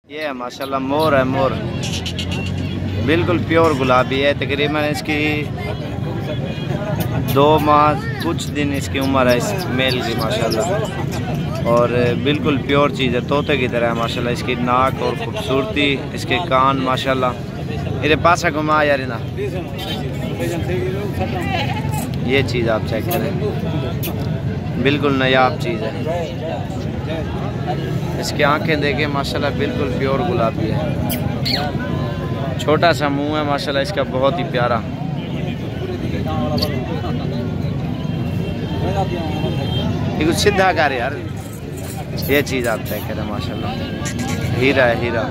ये है माशाल्लाह मोर है, मोर बिल्कुल प्योर गुलाबी है। तकरीबन इसकी 2 माह कुछ दिन इसकी उम्र है इस मेल की माशाल्लाह, और बिल्कुल प्योर चीज़ है, तोते की तरह है माशाल्लाह। इसकी नाक और खूबसूरती, इसके कान माशाल्लाह। मेरे पास घुमा यार ना, ये चीज़ आप चेक करें, बिल्कुल नायाब चीज़ है। इसकी आंखें देखें माशाल्लाह, बिल्कुल प्योर गुलाबी है। छोटा सा मुंह है माशाल्लाह इसका, बहुत ही प्यारा। ये कुछ सीधा कर यार, ये चीज़ आप चेक करें माशाल्लाह, हीरा है, हीरा।